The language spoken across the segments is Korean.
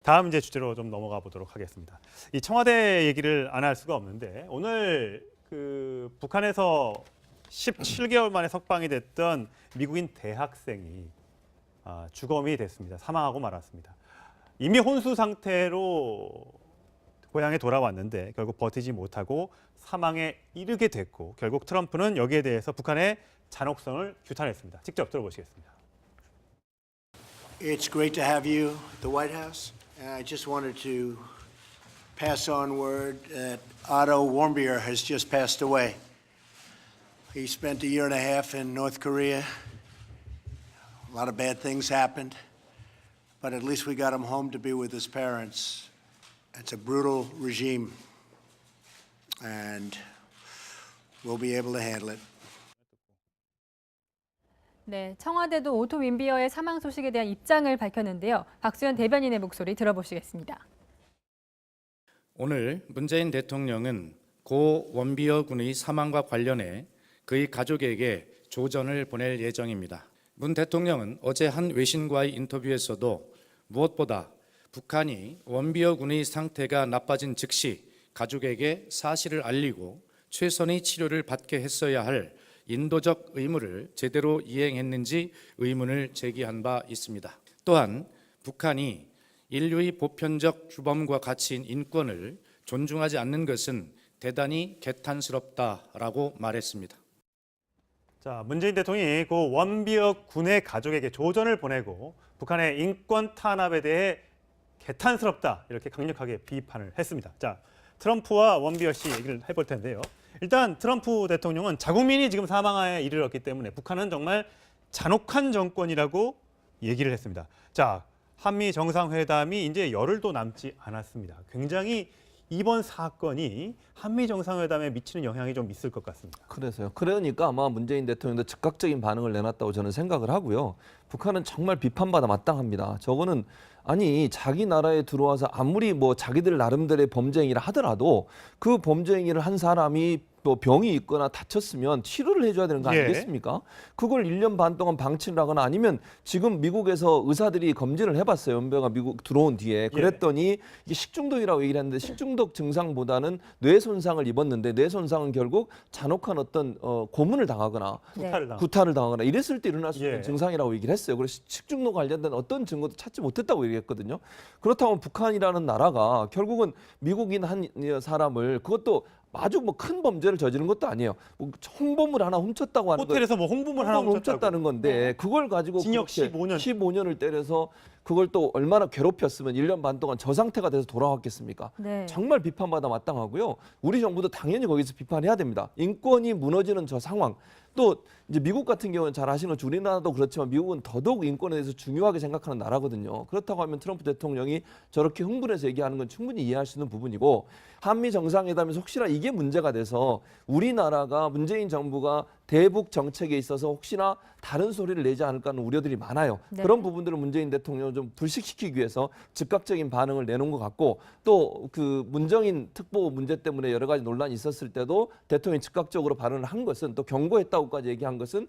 다음 이제 주제로 좀 넘어가 보도록 하겠습니다. 이 청와대 얘기를 안 할 수가 없는데 오늘 그 북한에서 17개월 만에 석방이 됐던 미국인 대학생이 주검이 됐습니다. 사망하고 말았습니다. 이미 혼수 상태로 고향에 돌아왔는데 결국 버티지 못하고 사망에 이르게 됐고 결국 트럼프는 여기에 대해서 북한의 잔혹성을 규탄했습니다. 직접 들어보시겠습니다. It's great to have you at the White House. And I just wanted to pass on word that Otto Warmbier has just passed away. He spent a year and a half in North Korea. A lot of bad things happened, but at least we got him home to be with his parents. It's a brutal regime, and we'll be able to handle it. 네, 청와대도 오토 윈비어의 사망 소식에 대한 입장을 밝혔는데요. 박수현 대변인의 목소리 들어보시겠습니다. 오늘 문재인 대통령은 고 원비어 군의 사망과 관련해 그의 가족에게 조전을 보낼 예정입니다. 문 대통령은 어제 한 외신과의 인터뷰에서도 무엇보다 북한이 원비어 군의 상태가 나빠진 즉시 가족에게 사실을 알리고 최선의 치료를 받게 했어야 할 인도적 의무를 제대로 이행했는지 의문을 제기한 바 있습니다. 또한 북한이 인류의 보편적 주범과 가치인 인권을 존중하지 않는 것은 대단히 개탄스럽다라고 말했습니다. 자, 문재인 대통령이 그 원비어 군의 가족에게 조전을 보내고 북한의 인권 탄압에 대해 개탄스럽다 이렇게 강력하게 비판을 했습니다. 자, 트럼프와 원비어 씨 얘기를 해볼 텐데요. 일단 트럼프 대통령은 자국민이 지금 사망에 이르렀기 때문에 북한은 정말 잔혹한 정권이라고 얘기를 했습니다. 자, 한미 정상회담이 이제 열흘도 남지 않았습니다. 굉장히 이번 사건이 한미 정상회담에 미치는 영향이 좀 있을 것 같습니다. 그래서요. 그러니까 아마 문재인 대통령도 즉각적인 반응을 내놨다고 저는 생각을 하고요. 북한은 정말 비판받아 마땅합니다. 저거는 아니 자기 나라에 들어와서 아무리 뭐 자기들 나름대로의 범죄 행위를 하더라도 그 범죄 행위를 한 사람이 또 병이 있거나 다쳤으면 치료를 해줘야 되는 거 아니겠습니까? 그걸 1년 반 동안 방치를 하거나 아니면 지금 미국에서 의사들이 검진을 해봤어요. 연배가 미국 들어온 뒤에. 그랬더니 이게 식중독이라고 얘기를 했는데 식중독 증상보다는 뇌 손상을 입었는데 뇌 손상은 결국 잔혹한 어떤 고문을 당하거나 구타를 당하거나 이랬을 때 일어날 수 있는 증상이라고 얘기를 했어요. 그래서 식중독 관련된 어떤 증거도 찾지 못했다고 얘기했거든요. 그렇다면 북한이라는 나라가 결국은 미국인 한 사람을 그것도 아주 뭐 큰 범죄를 저지른 것도 아니에요. 뭐 홍보물 하나 훔쳤다고 하는 호텔에서 뭐 홍보물 하나 훔쳤다는 건데 그걸 가지고 징역 15년을 때려서 그걸 또 얼마나 괴롭혔으면 1년 반 동안 저 상태가 돼서 돌아왔겠습니까? 네. 정말 비판받아 마땅하고요. 우리 정부도 당연히 거기서 비판해야 됩니다. 인권이 무너지는 저 상황. 또 이제 미국 같은 경우는 잘 아시는 것처럼 우리나라도 그렇지만 미국은 더더욱 인권에 대해서 중요하게 생각하는 나라거든요. 그렇다고 하면 트럼프 대통령이 저렇게 흥분해서 얘기하는 건 충분히 이해할 수 있는 부분이고 한미 정상회담에서 혹시나 이게 문제가 돼서 우리나라가 문재인 정부가 대북 정책에 있어서 혹시나 다른 소리를 내지 않을까 하는 우려들이 많아요. 네. 그런 부분들을 문재인 대통령을 좀 불식시키기 위해서 즉각적인 반응을 내놓은 것 같고 또 그 문정인 특보 문제 때문에 여러 가지 논란이 있었을 때도 대통령이 즉각적으로 발언을 한 것은 또 경고했다고까지 얘기한 것은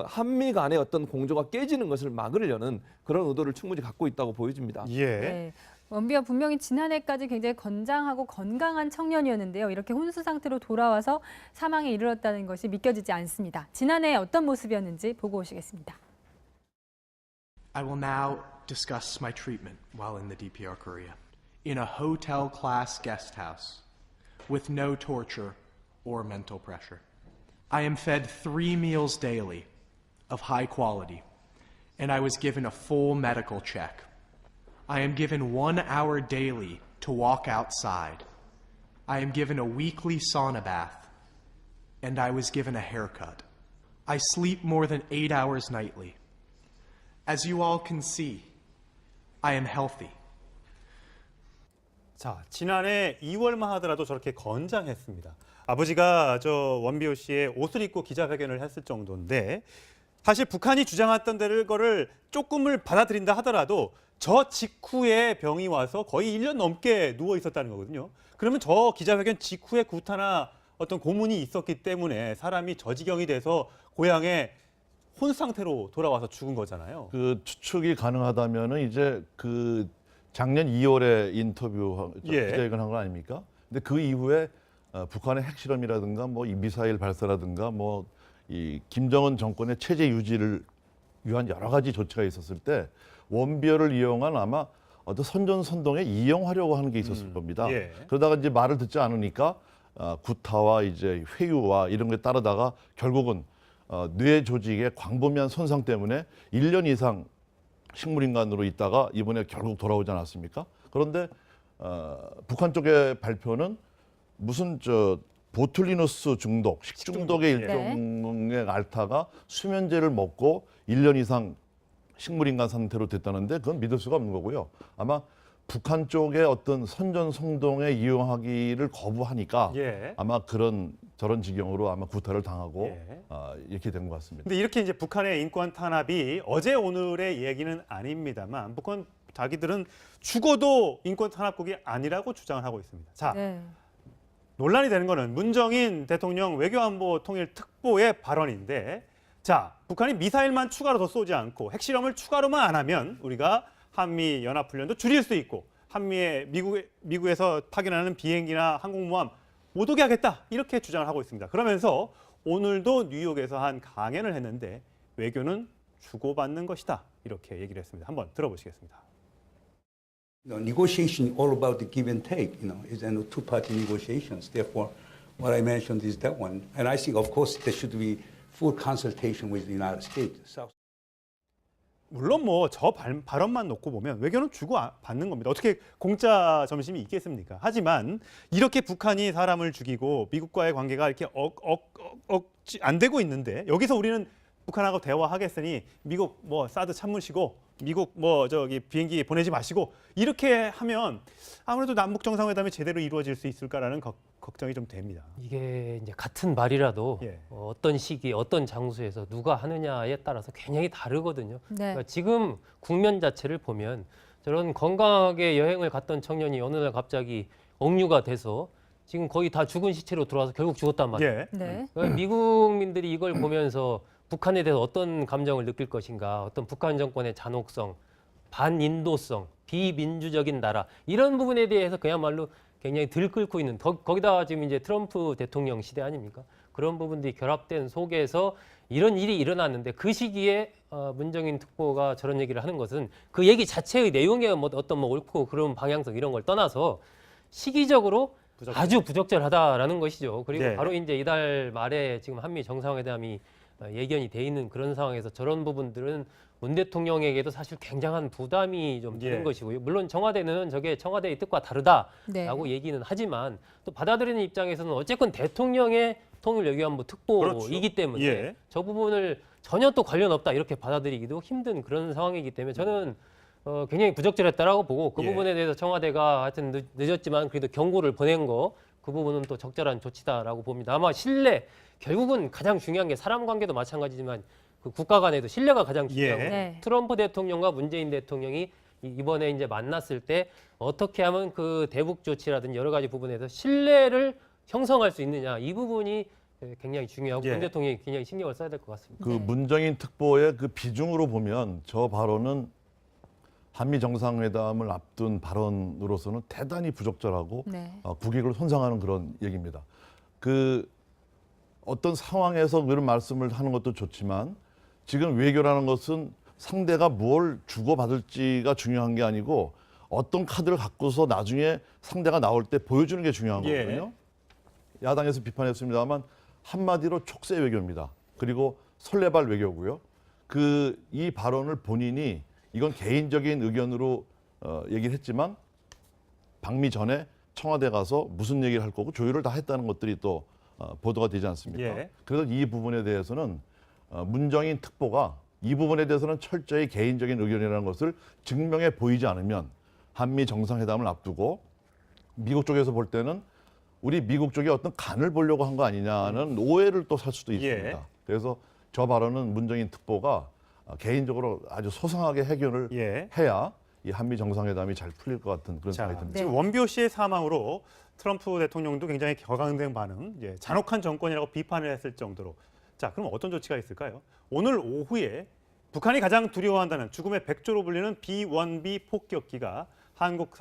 한미 간의 어떤 공조가 깨지는 것을 막으려는 그런 의도를 충분히 갖고 있다고 보여집니다. 네. 원비어 분명히 지난해까지 굉장히 건장하고 건강한 청년이었는데요. 이렇게 혼수 상태로 돌아와서 사망에 이르렀다는 것이 믿겨지지 않습니다. 지난해 어떤 모습이었는지 보고 오시겠습니다. I will now discuss my treatment while in the DPR Korea in a hotel class guest house with no torture or mental pressure. I am fed 3 meals daily of high quality and I was given a full medical check. I am given 1 hour daily to walk outside. I am given a weekly sauna bath, and I was given a haircut. I sleep more than 8 hours nightly. As you all can see, I am healthy. 자, 지난해 2월만 하더라도 저렇게 건장했습니다. 아버지가 저 원비어 씨의 옷을 입고 기자회견을 했을 정도인데 사실 북한이 주장했던 거를 조금을 받아들인다 하더라도 저 직후에 병이 와서 거의 1년 넘게 누워 있었다는 거거든요. 그러면 저 기자회견 직후에 구타나 어떤 고문이 있었기 때문에 사람이 저 지경이 돼서 고향에 혼 상태로 돌아와서 죽은 거잖아요. 그 추측이 가능하다면은 이제 그 작년 2월에 인터뷰 예. 기자회견 한 거 아닙니까? 근데 그 이후에 북한의 핵실험이라든가 뭐 이 미사일 발사라든가 뭐 이 김정은 정권의 체제 유지를 위한 여러 가지 조치가 있었을 때 원비어를 이용한 아마 어떤 선전선동에 이용하려고 하는 게 있었을 겁니다. 예. 그러다가 이제 말을 듣지 않으니까 구타와 이제 회유와 이런 게 따르다가 결국은 뇌 조직의 광범위한 손상 때문에 1년 이상 식물인간으로 있다가 이번에 결국 돌아오지 않았습니까? 그런데 북한 쪽의 발표는 무슨 보툴리누스 중독, 식중독의 식중독, 예. 일종의 알타가 수면제를 먹고 1년 이상 식물인간 상태로 됐다는데 그건 믿을 수가 없는 거고요. 아마 북한 쪽의 어떤 선전성동에 이용하기를 거부하니까 예. 아마 저런 지경으로 아마 구타를 당하고 예. 이렇게 된 것 같습니다. 근데 이렇게 이제 북한의 인권 탄압이 어제 오늘의 얘기는 아닙니다만 북한 자기들은 죽어도 인권 탄압국이 아니라고 주장을 하고 있습니다. 자, 네. 논란이 되는 거는 문정인 대통령 외교안보통일특보의 발언인데, 자, 북한이 미사일만 추가로 더 쏘지 않고 핵실험을 추가로만 안 하면 우리가 한미 연합훈련도 줄일 수 있고 한미의 미국에서 파견하는 비행기나 항공모함 못 오게 하겠다, 이렇게 주장을 하고 있습니다. 그러면서 오늘도 뉴욕에서 한 강연을 했는데 외교는 주고받는 것이다, 이렇게 얘기를 했습니다. 한번 들어보시겠습니다. Negotiation all about the give and take, is two-party negotiations. Therefore, what I mentioned is that one. And I think, of course, there should be full consultation with the United States. 물론 뭐 저 발언만 놓고 보면 외교는 주고 받는 겁니다. 어떻게 공짜 점심이 있겠습니까? 하지만 이렇게 북한이 사람을 죽이고 미국과의 관계가 이렇게 안 되고 있는데 여기서 우리는 북한하고 대화하겠으니 미국 뭐 사드 참으시고 미국 뭐 비행기 보내지 마시고 이렇게 하면 아무래도 남북 정상회담이 제대로 이루어질 수 있을까라는 걱정이 좀 됩니다. 이게 이제 같은 말이라도 예. 어떤 시기, 어떤 장소에서 누가 하느냐에 따라서 굉장히 다르거든요. 네. 그러니까 지금 국면 자체를 보면 저런 건강하게 여행을 갔던 청년이 어느 날 갑자기 억류가 돼서 지금 거의 다 죽은 시체로 들어와서 결국 죽었단 말이에요. 예. 네. 그러니까 미국민들이 이걸 보면서 북한에 대해서 어떤 감정을 느낄 것인가, 어떤 북한 정권의 잔혹성, 반인도성, 비민주적인 나라, 이런 부분에 대해서 그야말로 굉장히 들끓고 있는, 거기다 지금 이제 트럼프 대통령 시대 아닙니까? 그런 부분들이 결합된 속에서 이런 일이 일어났는데 그 시기에 문정인 특보가 저런 얘기를 하는 것은 그 얘기 자체의 내용에 뭐 어떤 뭐 옳고 그런 방향성 이런 걸 떠나서 시기적으로 아주 부적절하다라는 것이죠. 그리고 네. 바로 이제 이달 말에 지금 한미 정상회담이 예견이 돼 있는 그런 상황에서 저런 부분들은 문 대통령에게도 사실 굉장한 부담이 좀 되는 예. 것이고요. 물론 청와대는 저게 청와대의 뜻과 다르다라고 네. 얘기는 하지만 또 받아들이는 입장에서는 어쨌건 대통령의 통일외교안보 특보이기 때문에 예. 저 부분을 전혀 또 관련 없다 이렇게 받아들이기도 힘든 그런 상황이기 때문에 저는 굉장히 부적절했다라고 보고 그 예. 부분에 대해서 청와대가 하여튼 늦었지만 그래도 경고를 보낸 거 그 부분은 또 적절한 조치다라고 봅니다. 아마 신뢰, 결국은 가장 중요한 게 사람 관계도 마찬가지지만 그 국가 간에도 신뢰가 가장 중요하고 예. 네. 트럼프 대통령과 문재인 대통령이 이번에 이제 만났을 때 어떻게 하면 그 대북 조치라든지 여러 가지 부분에서 신뢰를 형성할 수 있느냐, 이 부분이 굉장히 중요하고 예. 문 대통령이 굉장히 신경을 써야 될 것 같습니다. 네. 문정인 특보의 그 비중으로 보면 저 발언은 한미 정상회담을 앞둔 발언으로서는 대단히 부적절하고 네. 국익을 손상하는 그런 얘기입니다. 그 어떤 상황에서 그런 말씀을 하는 것도 좋지만 지금 외교라는 것은 상대가 뭘 주고받을지가 중요한 게 아니고 어떤 카드를 갖고서 나중에 상대가 나올 때 보여주는 게 중요한 예. 거거든요. 야당에서 비판했습니다만 한마디로 촉새 외교입니다. 그리고 설레발 외교고요. 이 발언을 본인이 이건 개인적인 의견으로 얘기를 했지만 방미 전에 청와대 가서 무슨 얘기를 할 거고 조율을 다 했다는 것들이 또 보도가 되지 않습니까? 예. 그래서 이 부분에 대해서는 문정인 특보가 이 부분에 대해서는 철저히 개인적인 의견이라는 것을 증명해 보이지 않으면 한미 정상회담을 앞두고 미국 쪽에서 볼 때는 우리 미국 쪽이 어떤 간을 보려고 한 거 아니냐는 오해를 또 살 수도 있습니다. 예. 그래서 저 발언은 문정인 특보가 개인적으로 아주 소상하게 해결을 예. 해야 이 한미 정상회담이 잘 풀릴 것 같은 그런 자, 생각이 듭니다. 지금 원비오 씨의 사망으로 트럼프 대통령도 굉장히 격앙된 반응, 잔혹한 정권이라고 비판을 했을 정도로. 자, 그럼 어떤 조치가 있을까요? 오늘 오후에 북한이 가장 두려워한다는 죽음의 백조로 불리는 B-1B 폭격기가 한국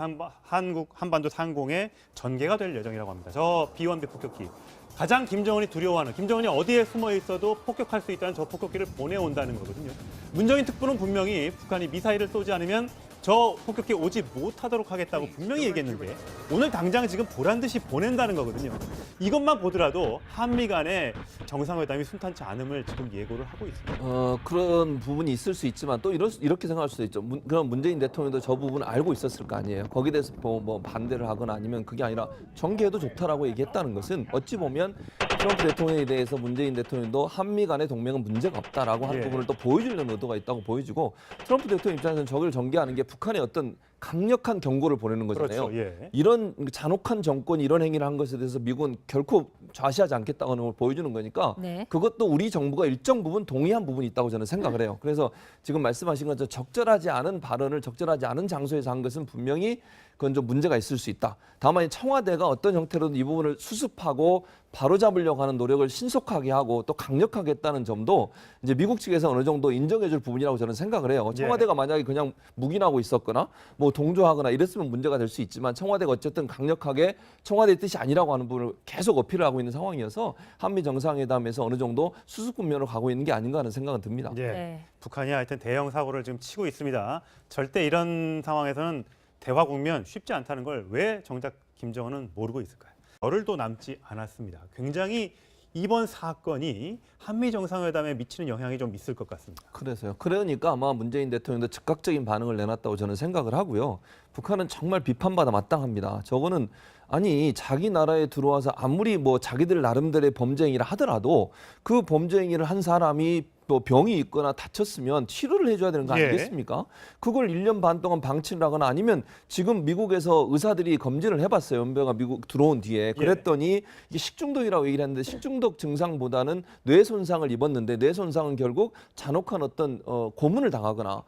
한반도 상공의 전개가 될 예정이라고 합니다. 저 B-1B 폭격기. 가장 김정은이 두려워하는, 김정은이 어디에 숨어 있어도 폭격할 수 있다는 저 폭격기를 보내온다는 거거든요. 문재인 특보는 분명히 북한이 미사일을 쏘지 않으면 저 폭격기 오지 못하도록 하겠다고 분명히 얘기했는데 오늘 당장 지금 보란 듯이 보낸다는 거거든요. 이것만 보더라도 한미 간의 정상회담이 순탄치 않음을 지금 예고를 하고 있습니다. 그런 부분이 있을 수 있지만 또 이렇게 생각할 수도 있죠. 그럼 문재인 대통령도 저 부분을 알고 있었을 거 아니에요. 거기에 대해서 뭐 반대를 하거나 아니면 그게 아니라 전개해도 좋다라고 얘기했다는 것은 어찌 보면 트럼프 대통령에 대해서 문재인 대통령도 한미 간의 동맹은 문제가 없다라고 한 예. 부분을 또 보여주려는 의도가 있다고 보여지고 트럼프 대통령 입장에서는 저걸 전개하는 게 북한의 어떤 강력한 경고를 보내는 거잖아요. 그렇죠. 예. 이런 잔혹한 정권이 이런 행위를 한 것에 대해서 미국은 결코 좌시하지 않겠다는 걸 보여주는 거니까 네. 그것도 우리 정부가 일정 부분 동의한 부분이 있다고 저는 생각을 해요. 그래서 지금 말씀하신 것처럼 적절하지 않은 발언을 적절하지 않은 장소에서 한 것은 분명히 그건 좀 문제가 있을 수 있다. 다만 청와대가 어떤 형태로든 이 부분을 수습하고 바로잡으려고 하는 노력을 신속하게 하고 또 강력하게 했다는 점도 이제 미국 측에서 어느 정도 인정해줄 부분이라고 저는 생각을 해요. 청와대가 만약에 그냥 묵인하고 있었거나 뭐 동조하거나 이랬으면 문제가 될 수 있지만 청와대가 어쨌든 강력하게 청와대의 뜻이 아니라고 하는 부분을 계속 어필을 하고 있는 상황이어서 한미 정상회담에서 어느 정도 수습 국면으로 가고 있는 게 아닌가 하는 생각은 듭니다. 예. 네. 북한이 하여튼 대형 사고를 지금 치고 있습니다. 절대 이런 상황에서는 대화 국면 쉽지 않다는 걸 왜 정작 김정은은 모르고 있을까요? 열흘도 남지 않았습니다. 굉장히 이번 사건이 한미 정상회담에 미치는 영향이 좀 있을 것 같습니다. 그래서요. 그러니까 아마 문재인 대통령도 즉각적인 반응을 내놨다고 저는 생각을 하고요. 북한은 정말 비판받아 마땅합니다. 저거는 아니 자기 나라에 들어와서 아무리 뭐 자기들 나름대로의 범죄 행위를 하더라도 그 범죄 행위를 한 사람이 또 병이 있거나 다쳤으면 치료를 해줘야 되는 거 예. 아니겠습니까? 그걸 1년 반 동안 방치를 하거나 아니면 지금 미국에서 의사들이 검진을 해봤어요. 연배가 미국 들어온 뒤에. 그랬더니 이게 식중독이라고 얘기를 했는데 식중독 증상보다는 뇌 손상을 입었는데 뇌 손상은 결국 잔혹한 어떤 고문을 당하거나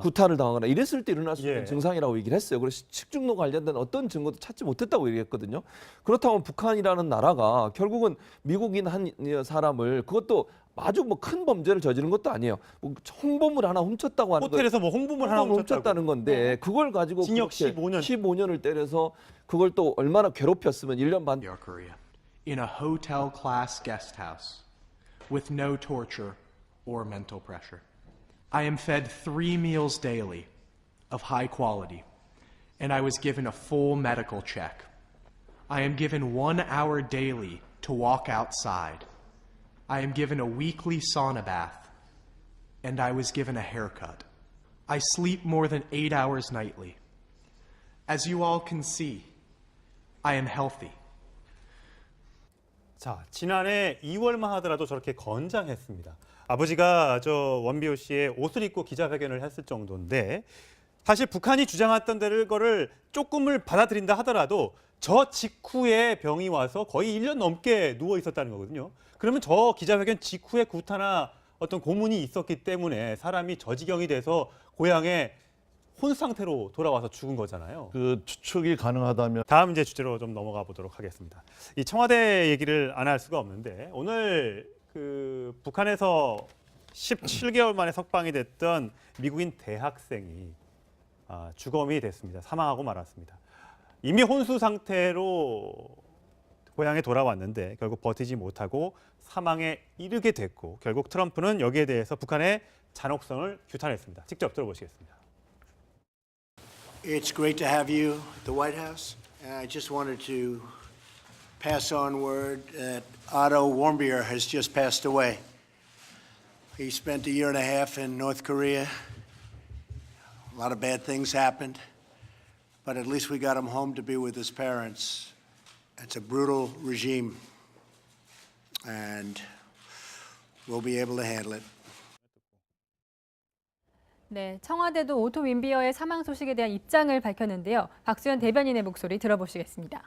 구타를 당하거나 이랬을 때 일어날 수 있는 증상이라고 얘기를 했어요. 그래서 식중독 관련된 어떤 증거도 찾지 못했다고 얘기했거든요. 그렇다면 북한이라는 나라가 결국은 미국인 한 사람을 그것도 아주 뭐 큰 범죄를 저지른 것도 아니에요. 뭐 홍보물 하나 훔쳤다고 하는 호텔에서 뭐 홍보물 하나 훔쳤다는 건데 그걸 가지고 징역 그렇게 15년. 15년을 때려서 그걸 또 얼마나 괴롭혔으면 1년 반 DPR Korea in a hotel class guest house with no torture or mental pressure. I am fed 3 meals daily of high quality, and I was given a full medical check. I am given 1 hour daily to walk outside. I am given a weekly sauna bath, and I was given a haircut. I sleep more than 8 hours nightly. As you all can see, I am healthy. 자, 지난해 2월만 하더라도 저렇게 건장했습니다. 아버지가 저 원비호 씨의 옷을 입고 기자회견을 했을 정도인데 사실 북한이 주장했던 거를 조금을 받아들인다 하더라도 저 직후에 병이 와서 거의 1년 넘게 누워 있었다는 거거든요. 그러면 저 기자회견 직후에 구타나 어떤 고문이 있었기 때문에 사람이 저 지경이 돼서 고향에 혼 상태로 돌아와서 죽은 거잖아요. 그 추측이 가능하다면 다음 이제 주제로 좀 넘어가 보도록 하겠습니다. 이 청와대 얘기를 안 할 수가 없는데 오늘 그 북한에서 17개월 만에 석방이 됐던 미국인 대학생이 주검이 됐습니다. 사망하고 말았습니다. 이미 혼수 상태로 고향에 돌아왔는데 결국 버티지 못하고 사망에 이르게 됐고 결국 트럼프는 여기에 대해서 북한의 잔혹성을 규탄했습니다. 직접 들어보시겠습니다. It's great to have you at the White House. And I just wanted to pass on word that Otto Warmbier has just passed away. He spent a year and a half in North Korea. A lot of bad things happened, but at least we got him home to be with his parents. It's a brutal regime, and we'll be able to handle it. 네, 청와대도 오토 윈비어의 사망 소식에 대한 입장을 밝혔는데요. 박수현 대변인의 목소리 들어보시겠습니다.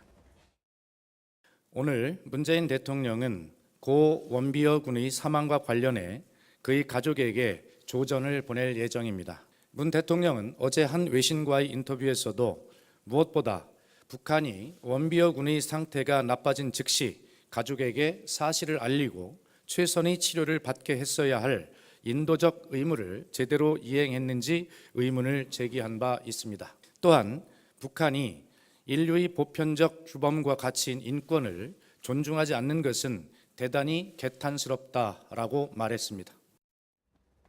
오늘 문재인 대통령은 고 원비어 군의 사망과 관련해 그의 가족에게 조전을 보낼 예정입니다. 문 대통령은 어제 한 외신과의 인터뷰에서도 무엇보다 북한이 원비어 군의 상태가 나빠진 즉시 가족에게 사실을 알리고 최선의 치료를 받게 했어야 할 인도적 의무를 제대로 이행했는지 의문을 제기한 바 있습니다. 또한 북한이 인류의 보편적 주범과 가치인 인권을 존중하지 않는 것은 대단히 개탄스럽다라고 말했습니다.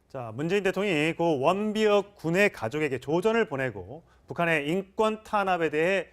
자, 문재인 대통령이 고 원비어 군의 가족에게 조전을 보내고 북한의 인권 탄압에 대해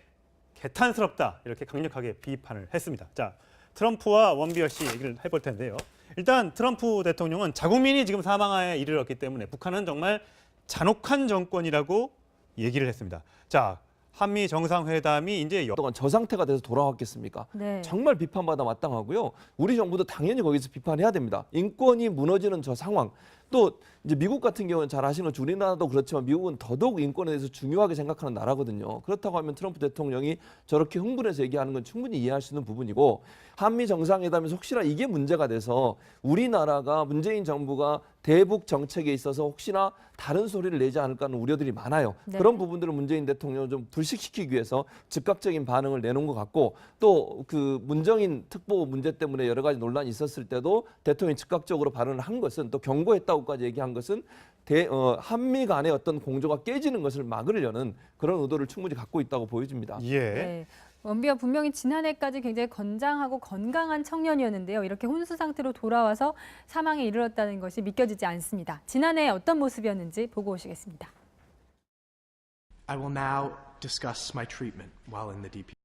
개탄스럽다 이렇게 강력하게 비판을 했습니다. 자, 트럼프와 원비어 씨 얘기를 해볼 텐데요. 일단 트럼프 대통령은 자국민이 지금 사망에 이르렀기 때문에 북한은 정말 잔혹한 정권이라고 얘기를 했습니다. 자, 한미 정상회담이 이제 동안 저 상태가 돼서 돌아왔겠습니까? 네. 정말 비판받아 마땅하고요. 우리 정부도 당연히 거기서 비판해야 됩니다. 인권이 무너지는 저 상황. 또 이제 미국 같은 경우는 잘 아시는 것처럼 우리나라도 그렇지만 미국은 더더욱 인권에 대해서 중요하게 생각하는 나라거든요. 그렇다고 하면 트럼프 대통령이 저렇게 흥분해서 얘기하는 건 충분히 이해할 수 있는 부분이고 한미 정상회담에서 혹시나 이게 문제가 돼서 우리나라가 문재인 정부가 대북 정책에 있어서 혹시나 다른 소리를 내지 않을까 하는 우려들이 많아요. 네. 그런 부분들을 문재인 대통령을 좀 불식시키기 위해서 즉각적인 반응을 내놓은 것 같고 또 그 문정인 특보 문제 때문에 여러 가지 논란이 있었을 때도 대통령이 즉각적으로 발언을 한 것은 또 경고했다고까지 얘기한 것은 한미 간의 어떤 공조가 깨지는 것을 막으려는 그런 의도를 충분히 갖고 있다고 보여집니다. 예. 네. 원비어 분명히 지난해까지 굉장히 건장하고 건강한 청년이었는데요. 이렇게 혼수 상태로 돌아와서 사망에 이르렀다는 것이 믿겨지지 않습니다. 지난해 어떤 모습이었는지 보고 오시겠습니다. I will now discuss my treatment while in the DP.